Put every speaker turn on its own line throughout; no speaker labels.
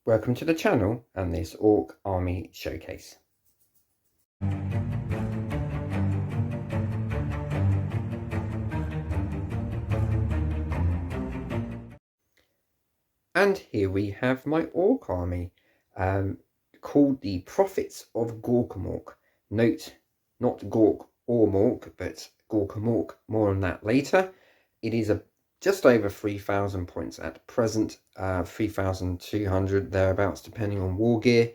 Welcome to the channel and this Ork Army Showcase. And here we have my Ork Army, called the Profitz of Gorkamork. Note, not Gork or Mork, but Gorkamork, more on that later. It is just over 3,000 points at present, 3,200 thereabouts, depending on war gear.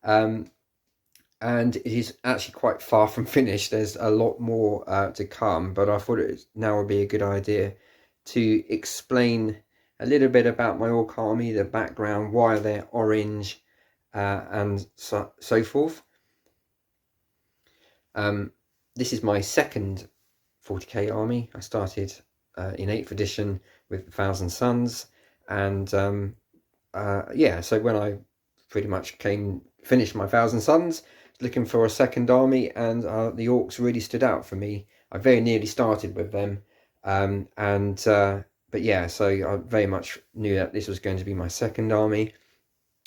And it is actually quite far from finished. There's a lot more to come, but I thought now would be a good idea to explain a little bit about my Ork Army, the background, why they're orange, and so forth. This is my second 40k army. I started in 8th edition with 1,000 Suns, and yeah, so when I pretty much finished my 1,000 Suns, looking for a second army, and the Orks really stood out for me. I very nearly started with them, but yeah, so I very much knew that this was going to be my second army.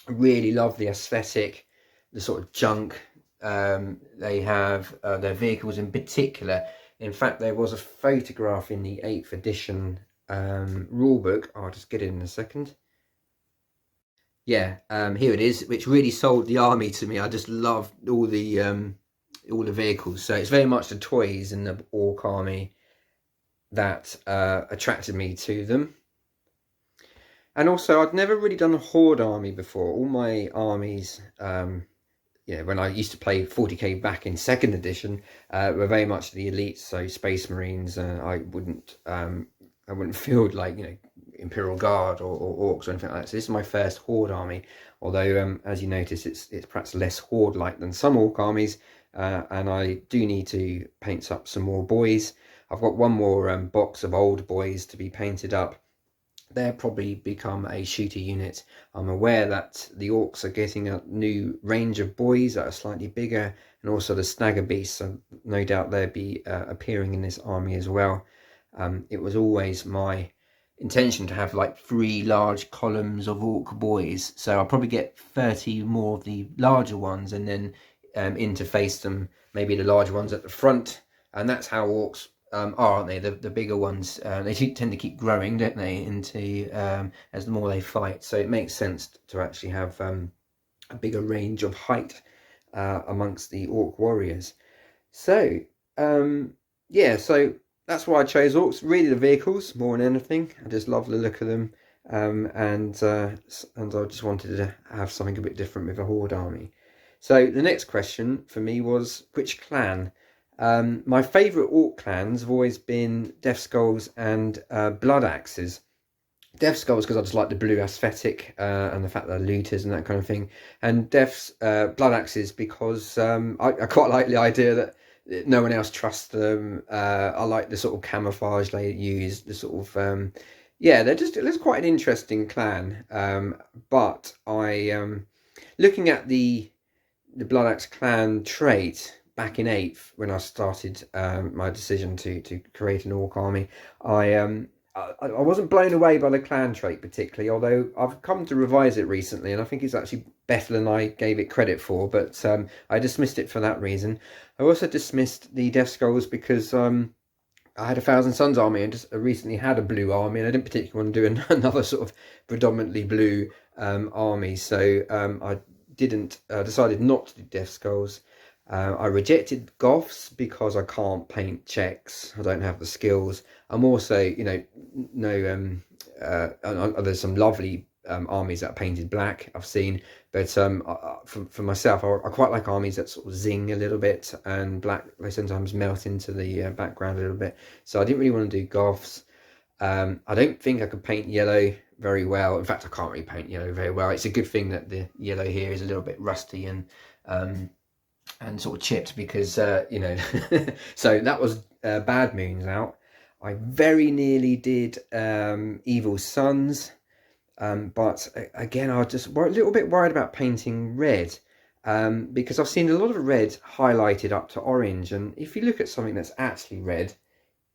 I really love the aesthetic, the sort of junk they have, their vehicles in particular. In fact, there was a photograph in the 8th edition rulebook. I'll just get it in a second. Yeah, here it is, which really sold the army to me. I just love all the vehicles. So it's very much the toys in the Ork Army that attracted me to them. And also, I'd never really done a horde army before. All my armies, when I used to play 40k back in 2nd edition, were very much the elites. So Space Marines. I wouldn't field like Imperial Guard or Orks or anything like that. So this is my first horde army. Although, as you notice, it's perhaps less horde-like than some Ork armies. And I do need to paint up some more boys. I've got one more box of old boys to be painted up. They'll probably become a shooter unit. I'm aware that the Orks are getting a new range of boys that are slightly bigger, and also the Stagger Beasts, so no doubt they'll be appearing in this army as well. It was always my intention to have like 3 large columns of Ork boys, so I'll probably get 30 more of the larger ones, and then interface them, maybe the larger ones at the front. And that's how Orks aren't they? The bigger ones, they tend to keep growing, don't they, into as the more they fight. So it makes sense to actually have a bigger range of height amongst the Ork warriors. So yeah, so that's why I chose Orks. Really, the vehicles more than anything. I just love the look of them, and I just wanted to have something a bit different with a horde army. So the next question for me was, which clan? My favourite Ork clans have always been Death Skulls and Blood Axes. Death Skulls because I just like the blue aesthetic and the fact they're looters and that kind of thing. And Blood Axes because I quite like the idea that no one else trusts them. I like the sort of camouflage they use, the sort of yeah, they're quite an interesting clan. But I looking at the Blood Axe clan trait back in 8th, when I started my decision to create an Ork army, I wasn't blown away by the clan trait particularly, although I've come to revise it recently and I think it's actually better than I gave it credit for, but I dismissed it for that reason. I also dismissed the Death Skulls because I had a 1,000 Suns army and just recently had a blue army, and I didn't particularly want to do another sort of predominantly blue army, so I decided not to do Death Skulls. I rejected Goths because I can't paint checks. I don't have the skills. I'm also, there's some lovely armies that are painted black I've seen, but for myself, I quite like armies that sort of zing a little bit, and black, they sometimes melt into the background a little bit. So I didn't really want to do Goths. I don't think I could paint yellow very well. In fact, I can't really paint yellow very well. It's a good thing that the yellow here is a little bit rusty and sort of chipped because so that was Bad Moons out. I very nearly did Evil Sons, but again I was just a little bit worried about painting red, because I've seen a lot of red highlighted up to orange, and if you look at something that's actually red,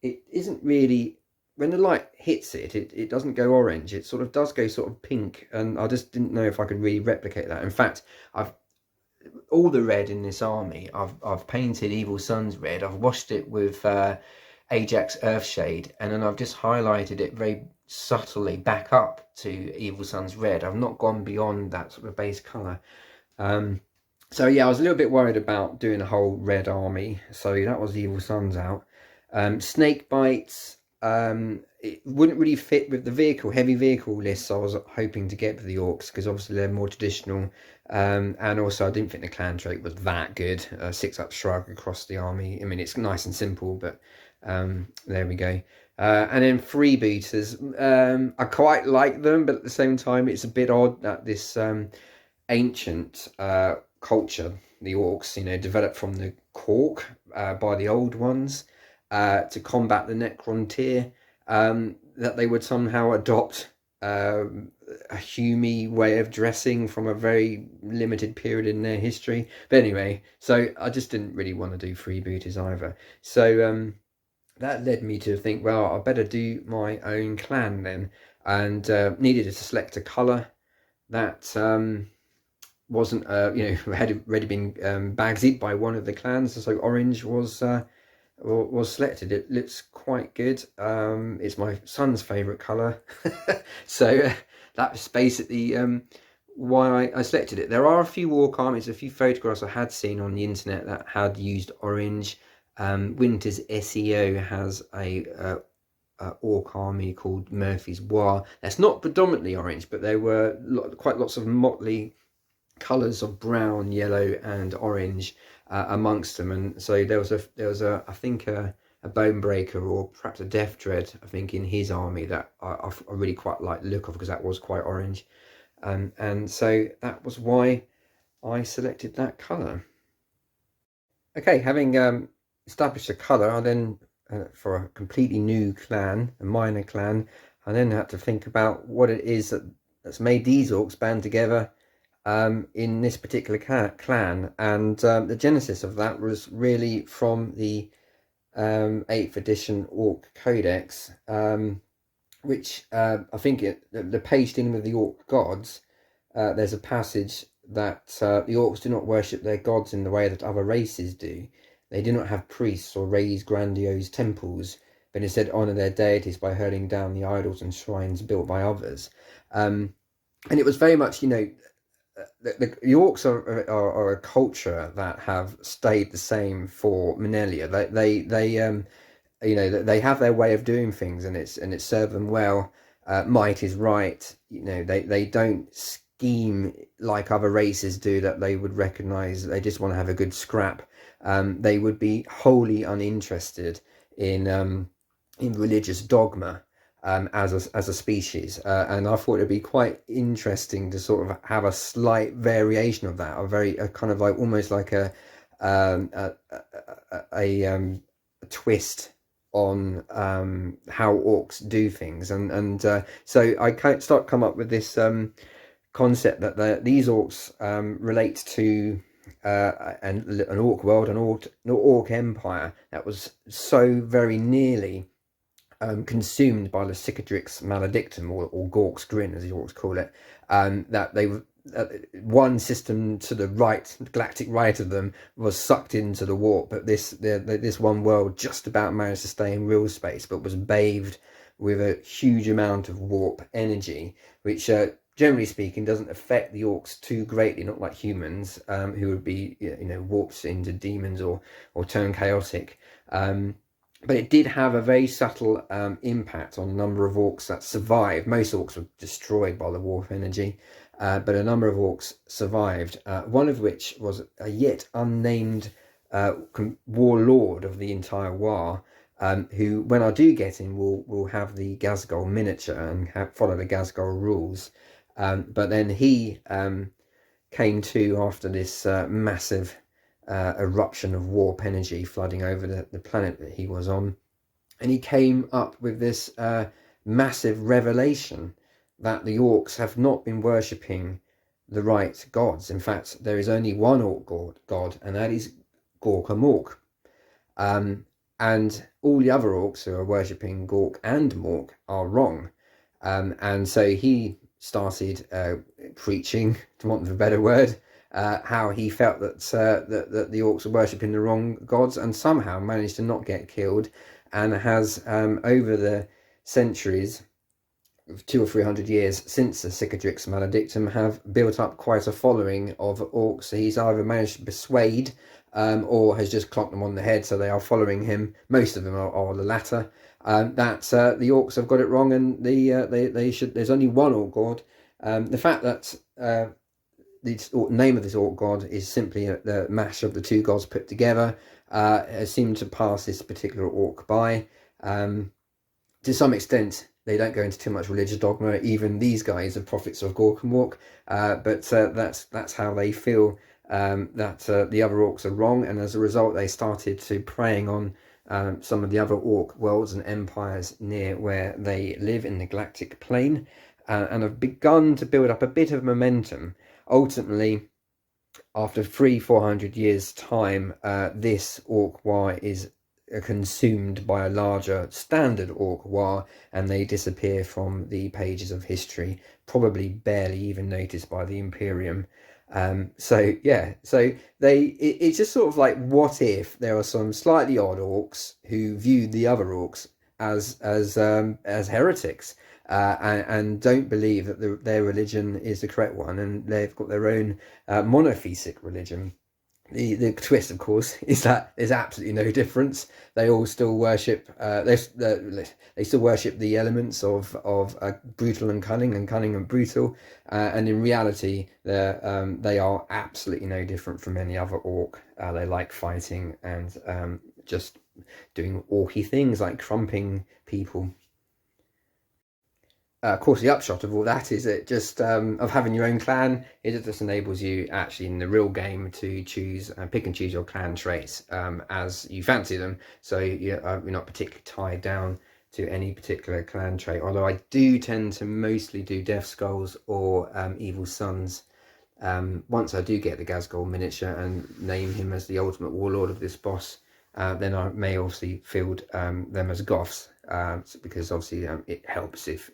it isn't really when the light hits it, it doesn't go orange. It sort of does go sort of pink, and I just didn't know if I could really replicate that. In fact, I've all the red in this army. I've painted Evil Sun's red. I've washed it with Ajax Earthshade, and then I've just highlighted it very subtly back up to Evil Sun's red. I've not gone beyond that sort of base colour. So yeah, I was a little bit worried about doing a whole red army. So that was Evil Sun's out. Snake bites. It wouldn't really fit with the heavy vehicle lists I was hoping to get for the Orks, because obviously they're more traditional. And also I didn't think the clan trait was that good. 6-up shrug across the army. I mean, it's nice and simple, but there we go. And then freebooters. I quite like them, but at the same time, it's a bit odd that this ancient culture, the Orks, you know, developed from the Cork by the old ones to combat the Necrontyr, that they would somehow adopt a Humie way of dressing from a very limited period in their history. But anyway, so I just didn't really want to do freebooters either. So that led me to think, well, I better do my own clan then, and needed to select a colour that wasn't, you know, had already been bagsied by one of the clans. So orange was selected. It looks quite good. It's my son's favourite colour. So that's basically why I selected it. There are a few Ork armies, a few photographs I had seen on the internet that had used orange. Winter's SEO has a Ork army called Murphy's Waaaagh. That's not predominantly orange, but there were quite lots of motley colours of brown, yellow and orange amongst them. And so there was a I think a Bone Breaker, or perhaps a Death Dread, I think, in his army that I really quite like the look of, because that was quite orange. And so that was why I selected that colour. Okay, having established a colour, I then, for a completely new clan, a minor clan, I then had to think about what it is that's made these Orks band together in this particular clan. And the genesis of that was really from the 8th edition Ork Codex, which I think the page dealing with the Ork gods, there's a passage that the Orks do not worship their gods in the way that other races do. They do not have priests or raise grandiose temples, but instead honour their deities by hurling down the idols and shrines built by others. And it was very much, you know, the Orks are a culture that have stayed the same for millennia. They you know, they have their way of doing things, and it served them well. Might is right. You know, they don't scheme like other races do, that they would recognise they just want to have a good scrap. They would be wholly uninterested in religious dogma as a species, and I thought it'd be quite interesting to sort of have a slight variation of that, a kind of like almost like a twist on how Orks do things, and so I come up with this concept that these Orks relate to an Ork world, an Ork empire that was so very nearly consumed by the Cicatrix Maledictum, or Gork's Grin, as the Orks call it, that they one system to the right, galactic right of them, was sucked into the warp, but this one world just about managed to stay in real space, but was bathed with a huge amount of warp energy, which generally speaking doesn't affect the Orks too greatly, not like humans, who would be, you know, warped into demons or turn chaotic. But it did have a very subtle impact on a number of Orks that survived. Most Orks were destroyed by the warp energy, but a number of Orks survived, one of which was a yet unnamed warlord of the entire Waaaagh, who, when I do get in, will have the Ghazghkull miniature and follow the Ghazghkull rules. But then he came to after this massive eruption of warp energy flooding over the planet that he was on, and he came up with this massive revelation that the Orks have not been worshipping the right gods. In fact, there is only one Ork god, and that is Gorkamork. and all the other orcs who are worshipping Gork and Mork are wrong. And so he started preaching, to want of a better word, how he felt that the orcs were worshipping the wrong gods, and somehow managed to not get killed, and has over the centuries, 200 or 300 years since the Cicadrix Maledictum, have built up quite a following of orcs. So he's either managed to persuade or has just clocked them on the head, so they are following him. Most of them are the latter. That the orcs have got it wrong, and they should. There's only one orc god. The fact that the name of this orc god is simply the mash of the two gods put together has seemed to pass this particular orc by. To some extent, they don't go into too much religious dogma. Even these guys are Profitz of Gorkamork, but that's how they feel that the other orcs are wrong, and as a result, they started to preying on some of the other orc worlds and empires near where they live in the galactic plane, and have begun to build up a bit of momentum. Ultimately, after 300-400 years' time, this orc war is consumed by a larger standard orc war, and they disappear from the pages of history, probably barely even noticed by the Imperium. So it's just sort of like, what if there are some slightly odd orcs who view the other orcs as heretics, and don't believe that their religion is the correct one, and they've got their own monotheistic religion. The twist, of course, is that there's absolutely no difference. They all still worship. They still worship the elements of brutal and cunning and brutal. And in reality, they are absolutely no different from any other orc. They like fighting and just doing orky things like crumping people. Of course, the upshot of all that is that just of having your own clan, it just enables you actually in the real game to choose pick and choose your clan traits as you fancy them. So you're not particularly tied down to any particular clan trait. Although I do tend to mostly do Death Skulls or Evil Sons. Once I do get the Ghazghkull miniature and name him as the ultimate warlord of this boss, then I may obviously field them as Goths. Because obviously it helps if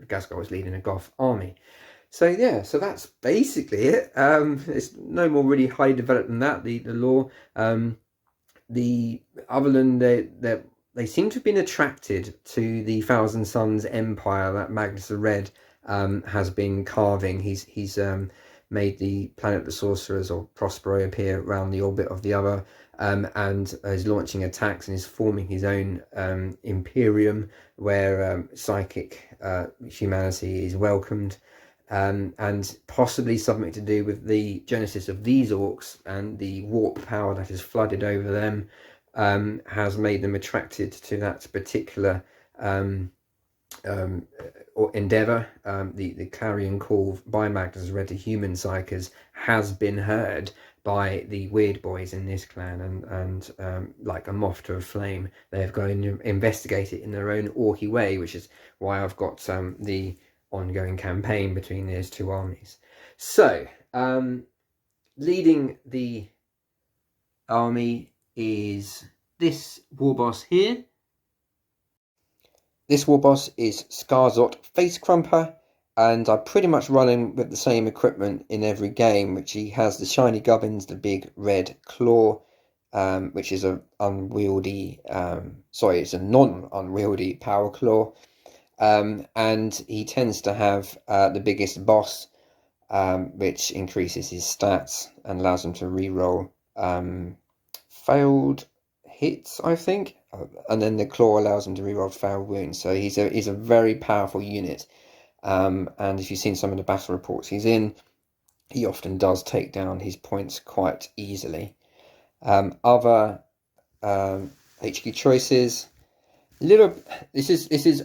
Ghazghkull is leading a Goth army. So yeah, so that's basically it. It's no more really highly developed than that. The lore, the other than they seem to have been attracted to the Thousand Suns empire that Magnus the Red has been carving. He's made the planet the Sorcerers, or Prospero, appear around the orbit of the other. And is launching attacks and is forming his own Imperium, where psychic humanity is welcomed, and possibly something to do with the genesis of these orcs and the warp power that has flooded over them has made them attracted to that particular or endeavour. The clarion call by Magnus Red to human psychers has been heard by the weird boys in this clan, and like a moth to a flame, they've gone to investigate it in their own orky way, which is why I've got the ongoing campaign between these two armies. So leading the army is this war boss here. This war boss is Skarzot Face Crumper, and I pretty much run him with the same equipment in every game, which he has the shiny gubbins, the big red claw, which is a unwieldy, it's a non-unwieldy power claw, and he tends to have the biggest boss, which increases his stats and allows him to reroll failed hits, I think, and then the claw allows him to reroll failed wounds. So he's a very powerful unit. And if you've seen some of the battle reports he's in, he often does take down his points quite easily. Other HQ choices. This is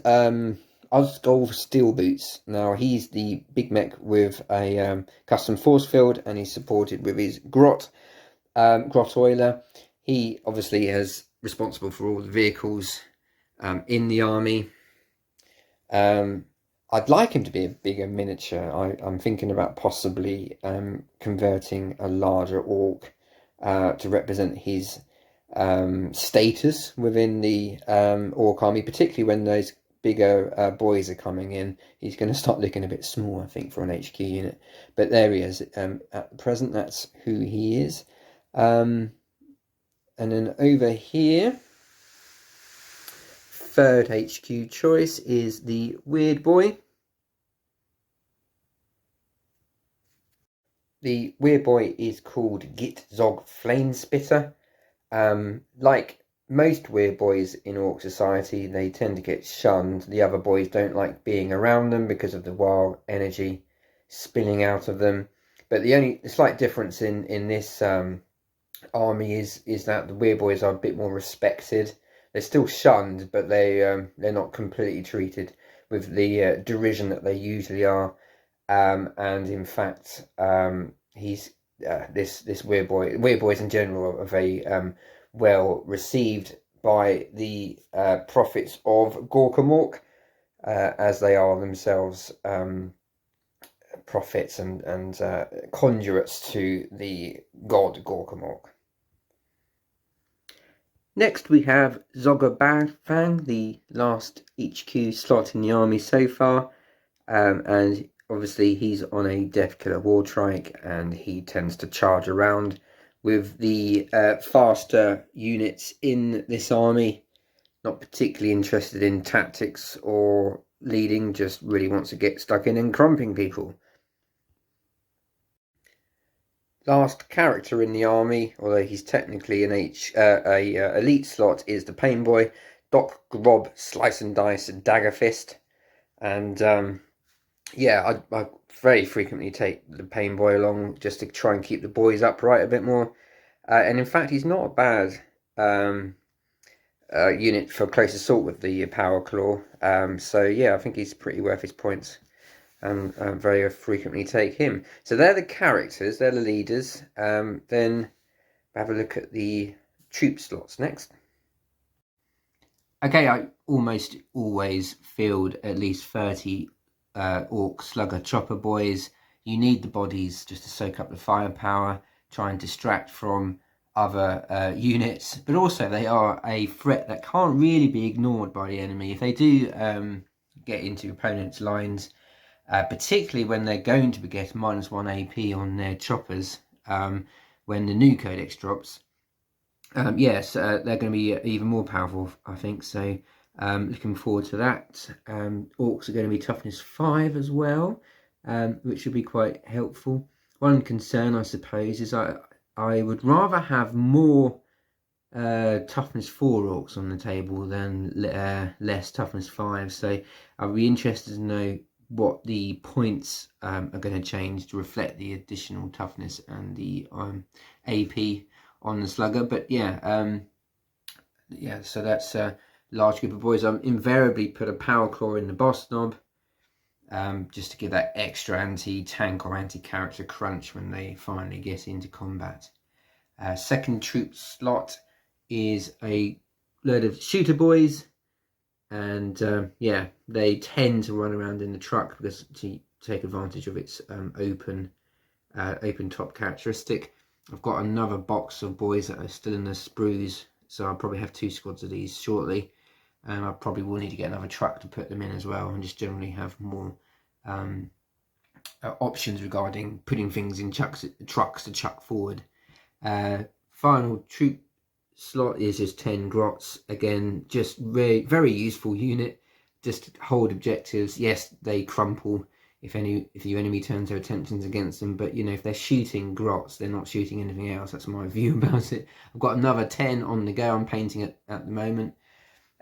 Osgolf Steel Boots. Now he's the big mech with a custom force field, and he's supported with his Grot Oiler. He obviously is responsible for all the vehicles in the army. I'd like him to be a bigger miniature. I'm thinking about possibly converting a larger orc to represent his status within the Ork Army, particularly when those bigger boys are coming in. He's going to start looking a bit small, I think, for an HQ unit. But there he is. At present, that's who he is. And then over here, third HQ choice is the Weird Boy. The Weird Boy is called Git Zog Flamespitter. Like most weird boys in Orc society, they tend to get shunned. The other boys don't like being around them because of the wild energy spilling out of them. But the slight difference in this army is that the weird boys are a bit more respected. They're still shunned, but they're not completely treated with the derision that they usually are. And in fact, he's this weird boys in general are very well received by the Profitz of Gorkamork, as they are themselves prophets and conjurates to the god Gorkamork. Next we have Zogabafang, the last HQ slot in the army so far, and obviously he's on a Death Killer War Trike, and he tends to charge around with the faster units in this army. Not particularly interested in tactics or leading, just really wants to get stuck in and crumping people. Last character in the army, although he's technically an elite slot, is the Pain Boy, Doc Grob Slice and Dice Dagger Fist. And yeah, I very frequently take the Pain Boy along just to try and keep the boys upright a bit more. And in fact, he's not a bad unit for close assault with the Power Claw. So yeah, I think he's pretty worth his points, and very frequently take him. So they're the characters, they're the leaders. Then have a look at the troop slots next. Okay, I almost always field at least 30 Orc Slugger Chopper Boys. You need the bodies just to soak up the firepower, try and distract from other units, but also they are a threat that can't really be ignored by the enemy. If they do get into opponents' lines, particularly when they're going to get -1 AP on their choppers when the new codex drops, yes, they're going to be even more powerful, I think. So looking forward to that. Orcs are going to be toughness 5 as well, which should be quite helpful. One concern, I suppose, is I would rather have more toughness 4 orcs on the table than less toughness 5. So I'll be interested to know what the points are going to change to reflect the additional toughness and the AP on the slugger. But yeah, yeah. So that's a large group of boys. I'm invariably put a power claw in the boss knob, just to give that extra anti-tank or anti-character crunch when they finally get into combat. Second troop slot is a load of shooter boys, and yeah, they tend to run around in the truck because to take advantage of its open top characteristic. I've got another box of boys that are still in the sprues, so I'll probably have 2 squads of these shortly, and I probably will need to get another truck to put them in as well, and just generally have more options regarding putting things in trucks to chuck forward. Final troop slot is just 10 grots. Again, just very useful unit. Just hold objectives. Yes, they crumple if the enemy turns their attentions against them, but you know, if they're shooting grots, they're not shooting anything else. That's my view about it. I've got another 10 on the go. I'm painting it at the moment.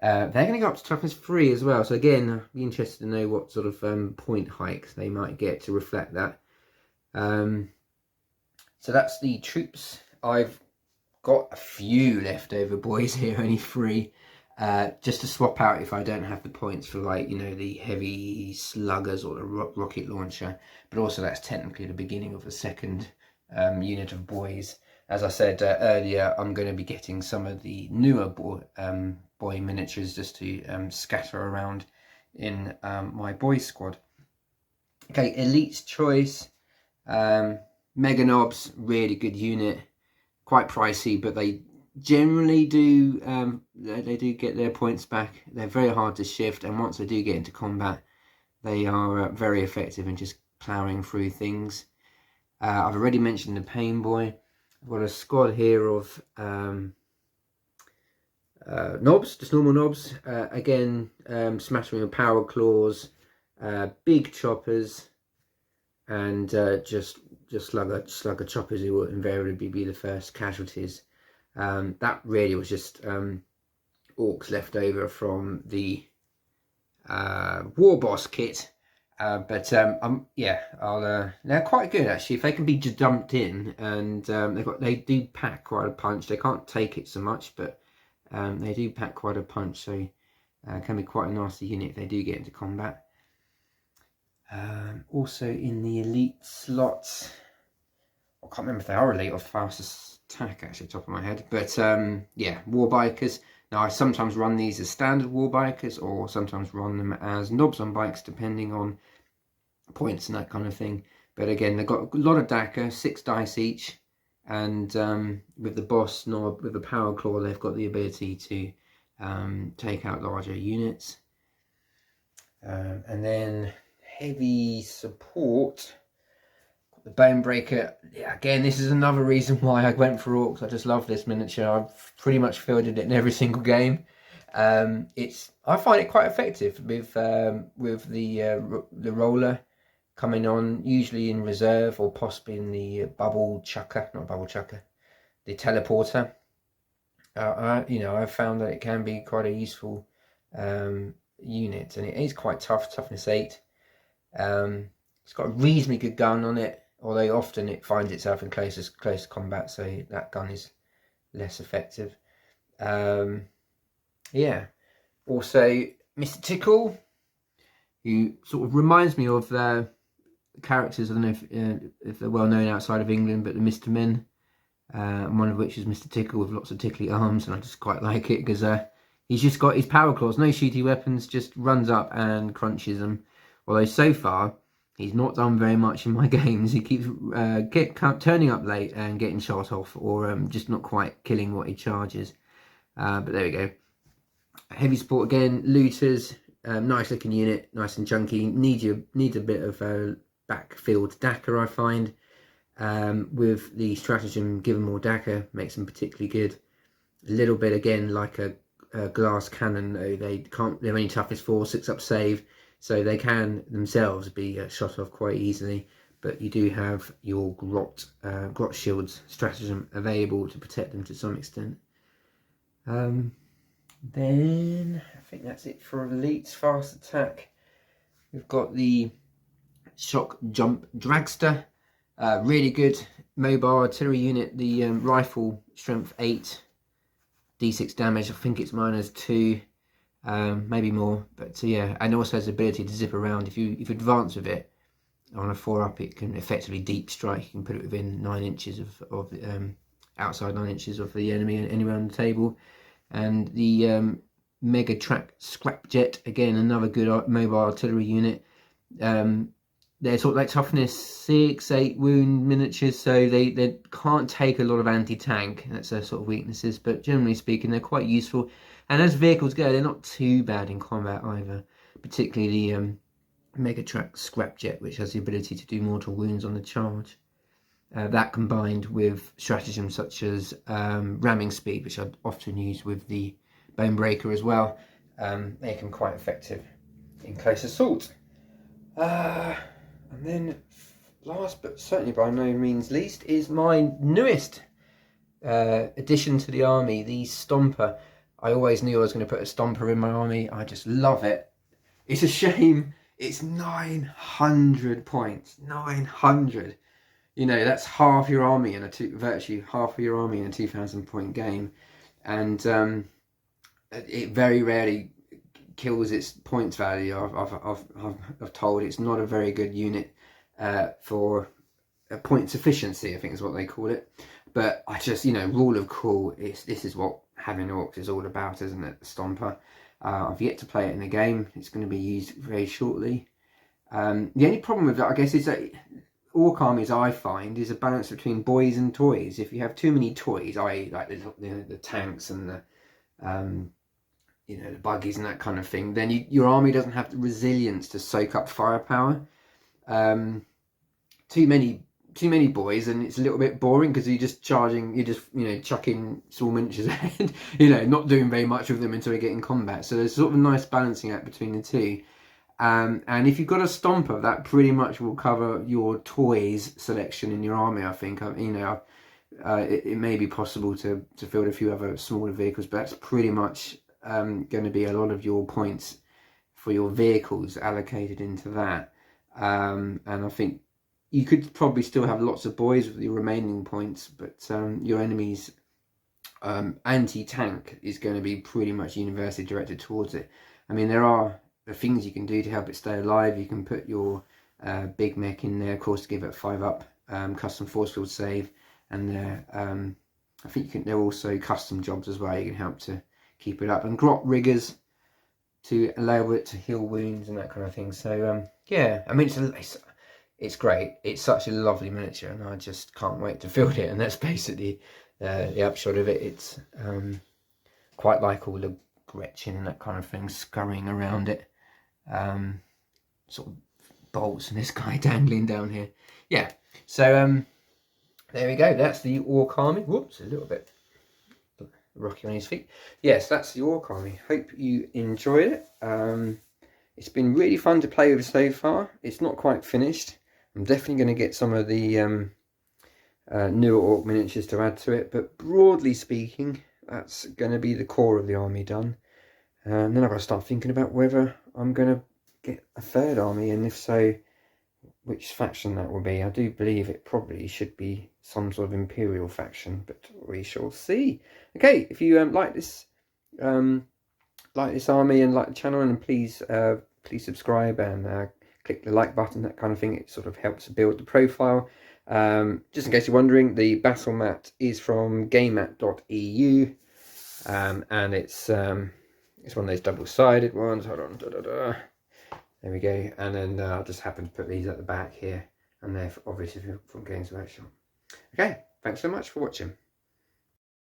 They're going to go up to toughness 3 as well. So again, I'd be interested to know what sort of point hikes they might get to reflect that. So that's the troops. I've got a few leftover boys here, only 3, just to swap out if I don't have the points for, like, you know, the heavy sluggers or the rocket launcher. But also that's technically the beginning of the second unit of boys. As I said earlier, I'm going to be getting some of the newer boy miniatures just to scatter around in my boys squad. Okay, Elite's Choice. Mega Knobs, really good unit. Quite pricey, but they generally do they do get their points back. They're very hard to shift, and once they do get into combat, they are very effective in just ploughing through things. I've already mentioned the Pain Boy. I've got a squad here of knobs, just normal knobs. Again, smattering of power claws, big choppers, and just slugger choppers who will invariably be the first casualties. That really was just orcs left over from the war boss kit. Yeah, they're quite good actually. If they can be just dumped in, and they do pack quite a punch. They can't take it so much, but they do pack quite a punch, so it can be quite a nasty unit if they do get into combat. Also in the elite slots, I can't remember if they are elite or fastest attack actually, top of my head, but yeah, war bikers. Now I sometimes run these as standard war bikers, or sometimes run them as knobs on bikes, depending on points and that kind of thing. But again, they've got a lot of DACA, 6 dice each, and with the boss knob, with the power claw, they've got the ability to take out larger units. And then heavy support, the Bonebreaker. Yeah, again, this is another reason why I went for Orks. I just love this miniature. I've pretty much fielded it in every single game. I find it quite effective with the roller coming on, usually in reserve or possibly in the bubble chucker, not bubble chucker, the teleporter. I've found that it can be quite a useful unit, and it is quite tough, toughness 8. It's got a reasonably good gun on it, although often it finds itself in close combat, so that gun is less effective. Yeah, also Mr. Tickle, who sort of reminds me of characters, I don't know if they're well known outside of England, but the Mr. Men, one of which is Mr. Tickle with lots of tickly arms, and I just quite like it because he's just got his power claws, no shooty weapons, just runs up and crunches them. Although so far he's not done very much in my games. He keeps turning up late and getting shot off, or just not quite killing what he charges. But there we go. Heavy support again, looters, nice looking unit, nice and chunky. Needs a bit of backfield DACA, I find. With the stratagem, given more DACA, makes them particularly good. A little bit again like a glass cannon, though they're only toughness 4, 6 up save, so they can themselves be shot off quite easily. But you do have your grot shields stratagem available to protect them to some extent. Then I think that's it for elites. Fast attack, we've got the shock jump dragster, really good mobile artillery unit. The rifle strength 8, d6 damage, I think it's -2, maybe more, but yeah, and also has the ability to zip around. If you advance with it on a 4-up, it can effectively deep strike. You can put it within 9 inches of outside 9 inches of the enemy anywhere on the table. And the Mega Track Scrapjet, again another good mobile artillery unit. They're sort of like toughness 6, 8 wound miniatures, so they can't take a lot of anti-tank. That's their sort of weaknesses, but generally speaking, they're quite useful. And as vehicles go, they're not too bad in combat either. Particularly the Mega Track Scrapjet, which has the ability to do mortal wounds on the charge. That combined with stratagems such as ramming speed, which I often use with the Bonebreaker as well, make them quite effective in close assault. And then last but certainly by no means least is my newest addition to the army, the Stomper. I always knew I was going to put a Stomper in my army. I just love it. It's a shame it's 900 points. 900. You know, that's half your army in virtually half of your army in a 2,000 point game, and it very rarely kills its points value. I've told it's not a very good unit for points efficiency, I think is what they call it. But I just, rule of cool, this is what having Orks is all about, isn't it? The Stomper. I've yet to play it in the game. It's going to be used very shortly. The only problem with that, I guess, is that Ork armies, I find, is a balance between boys and toys. If you have too many toys, i.e. like the tanks and the you know, the buggies and that kind of thing, then your army doesn't have the resilience to soak up firepower. Too many boys, and it's a little bit boring because you're just charging, you're just, you know, chucking small miniatures ahead, you know, not doing very much with them until they get in combat. So there's sort of a nice balancing act between the two. And if you've got a stomper, that pretty much will cover your toys selection in your army, I think. You know, it may be possible to field a few other smaller vehicles, but that's pretty much going to be a lot of your points for your vehicles allocated into that. And I think you could probably still have lots of boys with your remaining points, but your enemy's anti-tank is going to be pretty much universally directed towards it. I mean, there are the things you can do to help it stay alive. You can put your big mech in there, of course, to give it 5-up custom force field save, and I think there are also custom jobs as well. You can help to keep it up, and grot riggers to allow it to heal wounds and that kind of thing. So yeah, I mean, it's great. It's such a lovely miniature, and I just can't wait to field it. And that's basically the upshot of it. It's quite like all the Gretchen and that kind of thing scurrying around it. Sort of bolts and this guy dangling down here. Yeah, so there we go. That's the Ork army. Whoops, a little bit rocky on his feet. Yes, that's the Ork army. Hope you enjoyed it. It's been really fun to play with so far. It's not quite finished. I'm definitely going to get some of the newer Ork miniatures to add to it, but broadly speaking, that's going to be the core of the army done. And then I've got to start thinking about whether I'm going to get a third army, and if so, which faction that will be. I do believe it probably should be some sort of Imperial faction, but we shall see. Okay, if you like this army and like the channel, and please subscribe and click the like button, that kind of thing. It sort of helps build the profile. Just in case you're wondering, the battle mat is from gamemat.eu, and it's one of those double-sided ones. Hold on, there we go. And then I just happen to put these at the back here, and they're obviously from Games Workshop. Okay, thanks so much for watching.